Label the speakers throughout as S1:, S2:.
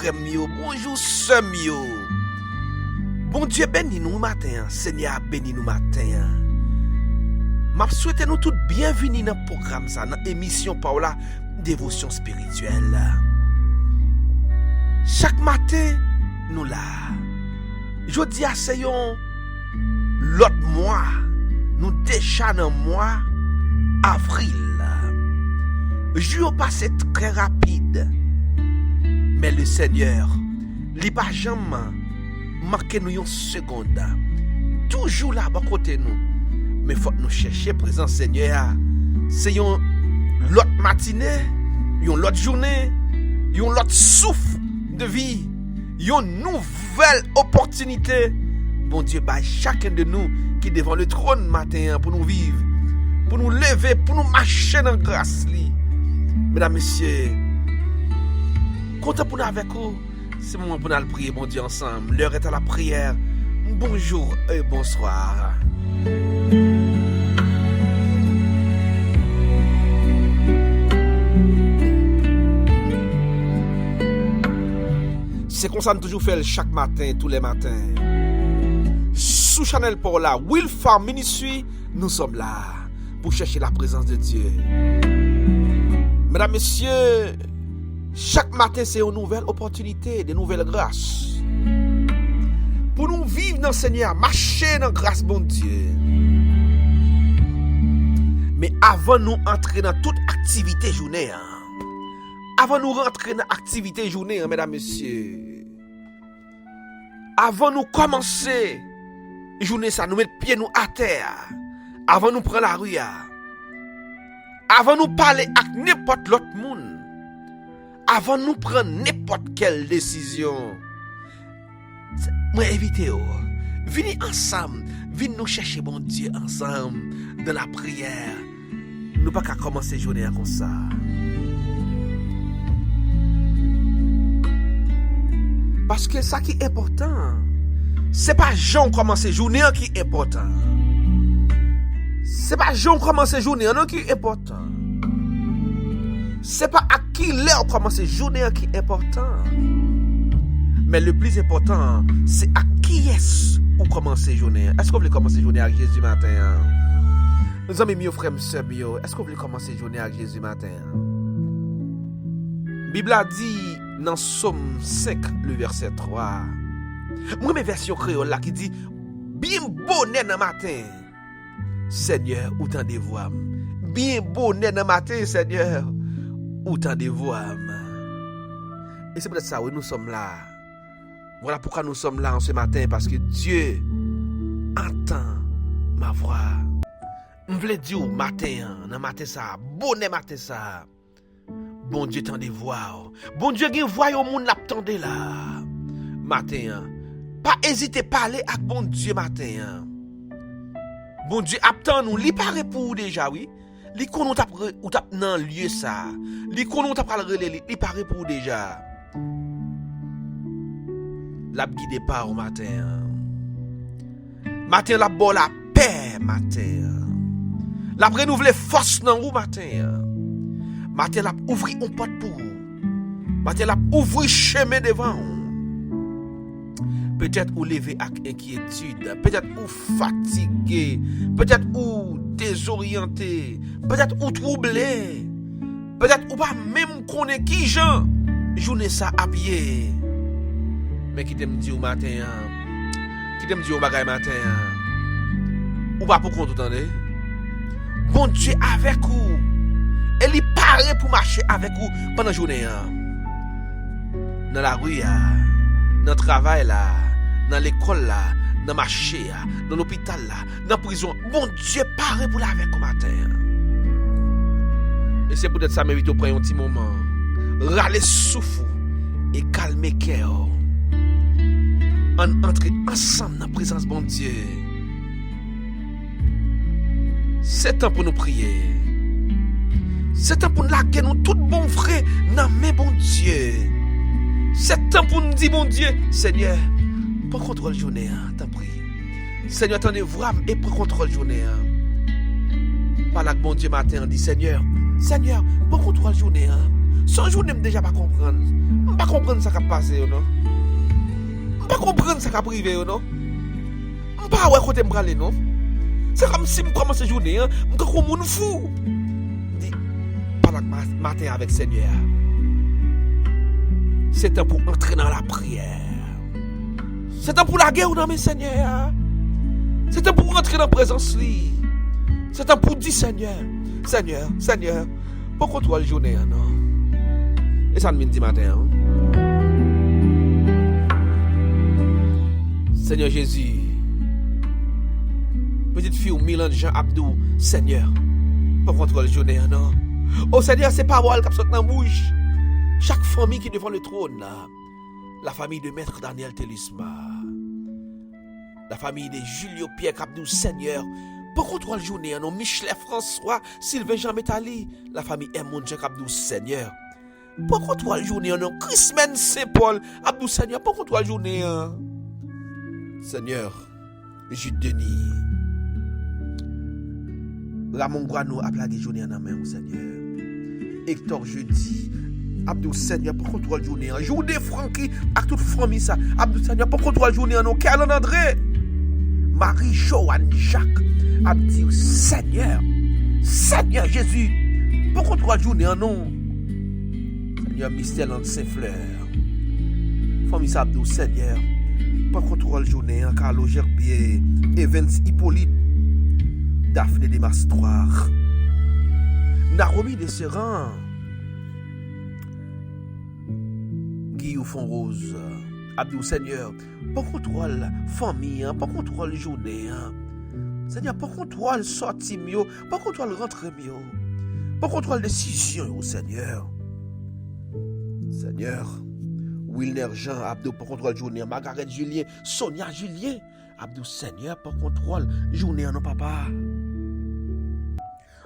S1: frères mio, bonjour sœurs mio. Bon Dieu béni nous matin, Seigneur béni nous matin. M'a souhaité nous toutes bienvenue dans le programme ça, dans l'émission Paola Dévotion spirituelle. Chaque matin nous là. Je dis à Seyon l'autre mois, nous déjà dans le mois avril. Jour passé très rapide. Mais le Seigneur, il pas jamais marqué nous une seconde. Toujours là bas côté nous. Mais faut nous chercher présent Seigneur. C'est une l'autre matinée, une l'autre journée, une l'autre souffle de vie, une nouvelle opportunité. Bon Dieu, bah chacun de nous qui est devant le trône matin pour nous vivre, pour nous lever, pour nous marcher dans la grâce. Mesdames, messieurs, content pour nous avec vous. C'est le moment pour nous prier, bon Dieu, ensemble. L'heure est à la prière. Bonjour et bonsoir. C'est comme ça nous toujours fait chaque matin, tous les matins. Sous Chanel Paola, Will Farm Ministry, nous sommes là pour chercher la présence de Dieu. Mesdames, messieurs, chaque matin c'est une nouvelle opportunité, de nouvelles grâces. Pour nous vivre dans le Seigneur, marcher dans la grâce bon Dieu. Mais avant nous entrer dans toute activité journée, avant nous rentrer dans l'activité journée, mesdames, messieurs, avant nous commencer journée ça, nous mettre pied nous à terre, avant nous prendre la rue, avant nous parler avec n'importe l'autre monde, avant nous prendre n'importe quelle décision, moi invitez vous, venez ensemble, venez nous chercher bon Dieu ensemble dans la prière. Nous pas qu'à commencer journée comme ça. Parce que ça qui est important, c'est pas Jean commencer journée qui est important. C'est pas Jean commencer journée qui est important. C'est pas à qui l'heure commencer journée qui est important. Mais le plus important, c'est à qui est-ce ou commencer journée. Est-ce que vous voulez commencer journée avec Jésus matin? Nous amis mieux frères, sœurs mieux, est-ce que vous voulez commencer journée avec Jésus matin? Bible a dit dans Somme 5, le verset 3. Moi, mes versions créole là qui dit bien bonnet dans matin. Seigneur, autant de voix. Bien bonnet dans matin, Seigneur, autant de voix. Et c'est peut-être ça, oui, nous sommes là. Voilà pourquoi nous sommes là en ce matin, parce que Dieu entend ma voix. Je voulais dire matin, dans matin ça, bonnet matin ça. Bon Dieu t'en des voix. Bon Dieu qui voit au monde l'attendait là. Matin. Pas hésiter parler avec bon Dieu matin. Bon Dieu attend nous, li paraît pour vous déjà oui. Li konon t'a ou t'a dans lieu ça. Li konon t'a parler li paraît pour vous déjà. La guide pas au matin. Matin la bonne la paix matin. La renouveler force dans vous matin. Matin la ouvrir un porte pour vous. Matin la ouvrir chemin devant vous. Peut-être ou lever avec inquiétude, peut-être ou fatigué, peut-être ou désorienté, peut-être ou troublé, peut-être ou pas même connaît qui Jean journée ça à pied. Mais qui t'aime dire au matin, qui t'aime dire au bagay matin, ou pas pour compte entendez. Bon Dieu avec vous. Et il paraît pour marcher avec vous pendant la journée. Dans la rue, dans le travail, dans l'école, dans le marché, dans l'hôpital, dans la prison. Bon Dieu paraît pour avec vous matin. Et c'est peut-être ça m'invite au prendre un petit moment. Râler souffle et calmer cœur. On entre ensemble dans la présence de bon Dieu. C'est temps pour nous prier. C'est temps pour nous laguer nous tout bon frère dans mes bon Dieu. C'est temps pour nous dire bon Dieu, Seigneur, prends contrôle journée, t'en prie. Seigneur, attendez-vous et prends contrôle journée. Par là que bon Dieu matin, on dit Seigneur, prends contrôle journée. Sans journée, je déjà pas comprendre. Pas comprendre ça qui a passé, non? Pas comprendre ça qui a privé, non? Pas ouais côté m'braler, non? C'est comme si je commence la journée, je suis comme un fou. Je dis, pendant que matin avec le Seigneur, c'est temps pour entrer dans la prière. C'est temps pour la guerre dans mes Seigneur. C'est temps pour rentrer dans la présence. C'est temps pour dire Seigneur, Seigneur, Seigneur, pourquoi toi la journée, non? Et ça me dit matin. Seigneur Jésus, petite fille ou Milan Jean Abdou, Seigneur, pourquoi toi la journée, non? Oh Seigneur, c'est pas moi qui saute dans la bouche. Chaque famille qui est devant le trône, la famille de Maître Daniel Télisma, la famille de Julio Pierre Abdou, Seigneur, pourquoi toi la journée, non? Michelet François, Sylvain Jean Métali, la famille Emmanuel Jean Abdou, Seigneur. Pourquoi toi la journée, non? Christman Saint-Paul, Abdou, Seigneur, pourquoi toi la journée, Seigneur, Jude Denis, Ramon Guano a plagué journée en main, Seigneur. Hector Jeudi, Abdou, Seigneur, pourquoi toi la journée, Journée Francky, avec toute famille, ça, Abdou, Seigneur, pourquoi toi la journée, non? Kerlan André, Marie Joanne Jacques, Abdou, Seigneur, Seigneur Jésus, pourquoi toi la journée, non? Seigneur, Mystère Saint-Fleur, famille Abdou, Seigneur, pas contrôle journée, Carlo Gerbier, Evans Hippolyte, Daphné Desmastroires, Naromi Desserrans, Guillaume Fonrose, Abdou Seigneur, pas contrôle famille, pas contrôle journée, Seigneur, pas contrôle sortie mieux, pas contrôle rentrée mieux, pas contrôle décision, Seigneur. Seigneur, Wilner Jean, Abdou, pour contrôle journée, Margaret Julien, Sonia Julien, Abdou, Seigneur, pour contrôle journée, non, papa.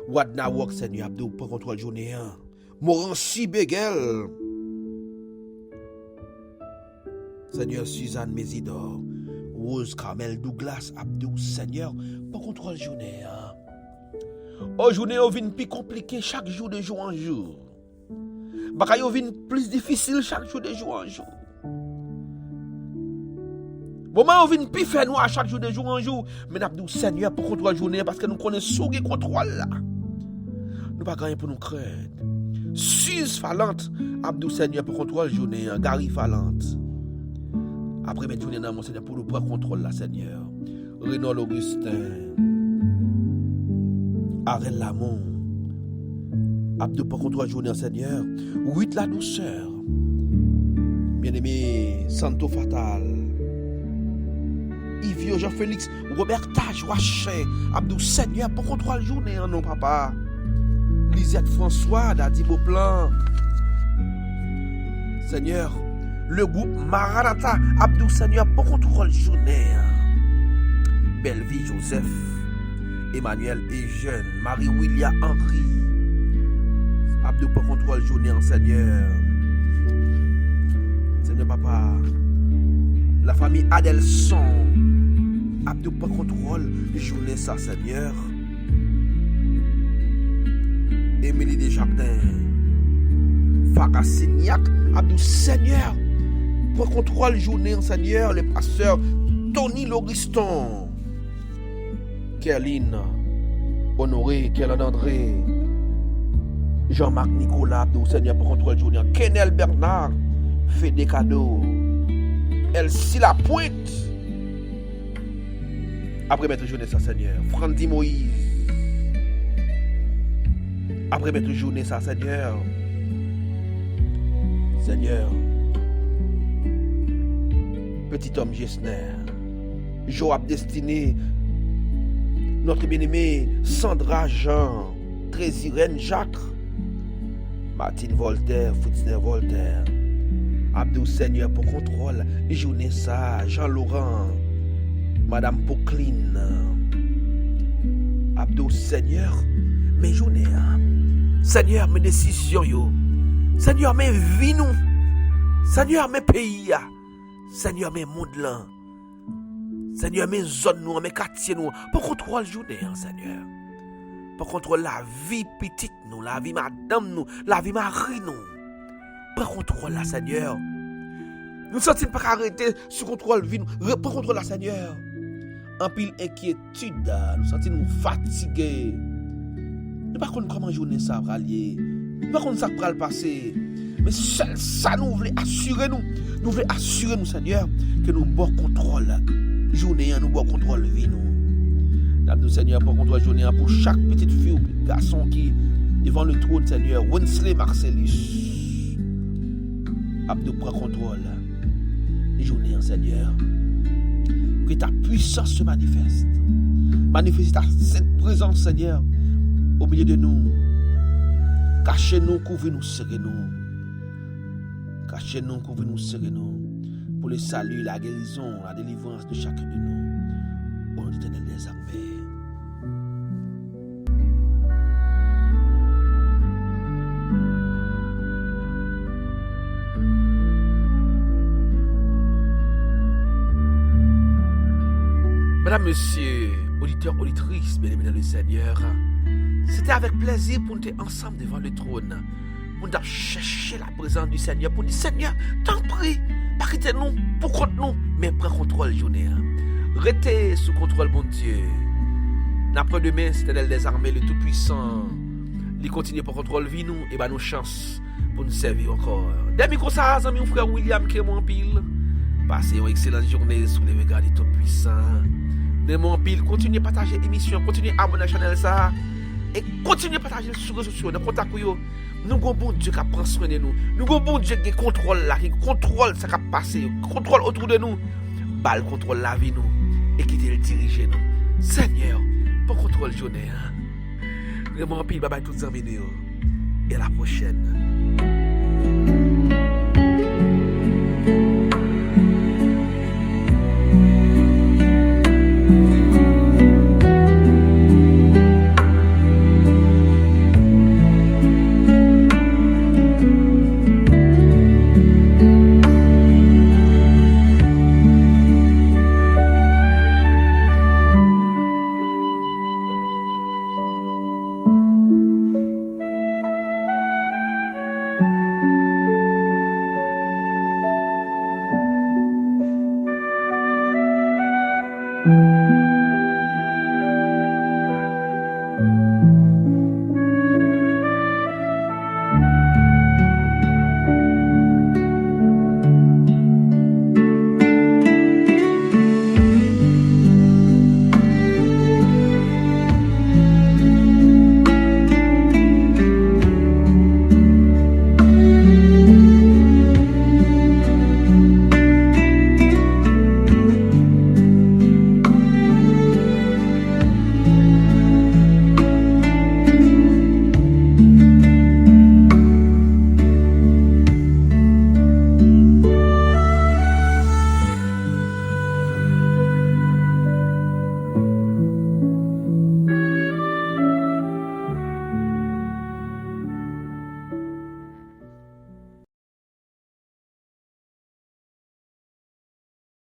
S1: Wadna Wok, Seigneur, Abdou, pour contrôle journée, Morancy Begel, Seigneur, Suzanne Mésidor, Rose Carmel Douglas, Abdou, Seigneur, pour contrôle journée, Oh, journée, on vient plus compliqué chaque jour de jour en jour. Baka yo vin plus difficile chaque jour de jour en jour. Moment on vin plus faire nous à chaque jour de jour en jour. Mais n'a dit Seigneur pour contrôle journée parce que nous connaissons ce contrôle là. Nous pas gagner pour nous craindre. Suze Falante, Abdou Seigneur pour contrôle journée, Gary Falante. Après mettre journée dans mon Seigneur pour le prendre contrôle là Seigneur. Renaud Augustin. Arel Lamont. Abdou pour contrôle journée Seigneur. Huit la douceur. Bien-aimé Santo Fatal. Yves Jean-Félix, Roberta Joachim, Abdou Seigneur pour contrôle journée non papa. Lisette François, Dadi Beauplan. Seigneur, le groupe Maranatha, Abdou Seigneur pour contrôle journée. Belleville Joseph, Emmanuel et jeune, Marie-Willia Henry. Abdou pour contrôle journée en Seigneur. Seigneur papa. La famille Adelson. Abdou pour contrôle journée ça Seigneur. Émilie Desjardins. Farah Signac. Abdou Seigneur. Pour contrôle journée en Seigneur. Le pasteur Tony Lauriston. Kerline. Honoré. Kerlan André. Jean-Marc Nicolas, Abdou Seigneur pour contrôle journée. Kenel Bernard, fait des cadeaux. Elsie La Pointe. Après mettre journée ça Seigneur. Frandy Moïse. Après mettre journée ça Seigneur. Seigneur. Petit homme Gessner. Joab Destiné. Notre bien-aimé Sandra Jean. Trésirène Jacques. Martine Voltaire, Foutiner Voltaire, Abdou Seigneur pour contrôle, journée ça, Jean-Laurent, Madame Pauline, Abdou Seigneur, mes journées, Seigneur, mes décisions, yo. Seigneur, mes vies, nous, Seigneur, mes pays, Seigneur, mes mondes là, Seigneur, mes zones, nous, mes quartiers, nous, pour contrôle journée, Seigneur. Pour contrôler la vie petite nous, la vie madame nous, la vie Marie nous. prends contrôle là, Seigneur. Nous ne sentons pas arrêter sous contrôle, prends contrôle là, Seigneur. En pile inquiétude, nous sentons nous fatigués. Nous ne savons pas comment journée ça va aller. Nous ne savons pas ça va le passer. Mais seul ça nous voulons assurer nous. Nous voulons assurer nous, Seigneur, que nous avons contrôle. Journée, nous avons contrôle vie nous. Nous, Seigneur, pour contrôle journée pour chaque petite fille ou petit garçon qui devant le trône, Seigneur, Winsley Marcellus. Abdou prend contrôle. Journée, Seigneur. Que ta puissance se manifeste. Manifeste cette présence, Seigneur, au milieu de nous. Cachez-nous, couvrez-nous, serrez-nous. Cachez-nous, couvrez-nous, serrez-nous. Pour le salut, la guérison, la délivrance de chacun de nous. Au nom de l'Éternel des armées. Madame, monsieur, auditeurs, auditrices, bien-aimés dans le Seigneur, c'était avec plaisir pour nous être ensemble devant le trône, pour nous chercher la présence du Seigneur, pour nous dire, Seigneur, t'en prie, pas quitter nous, pour contre nous, mais prends contrôle journée. Restez sous contrôle, bon Dieu. Après-demain, c'est l'Éternel des armées, le Tout-Puissant. Il continue pour contrôle vie nous, et ben nos chances pour nous servir encore. Demi comme ça, mon frère William, qui est mon pile. Passez une excellente journée sous les regards du Tout-Puissant. De mon pile, continuez à partager l'émission, continuez à abonner à la chaîne ça. Et continuez à partager sur les réseaux sociaux, dans le contact. Nous avons un bon Dieu qui prend soin de nous. Nous avons un bon Dieu qui contrôle là, qui contrôle ce qui a passé, contrôle autour de nous. Balle contrôle la vie nous et qui te dirige nous. Seigneur, pour contrôle la journée. De mon pile, bye bye toutes les amis. Et à la prochaine.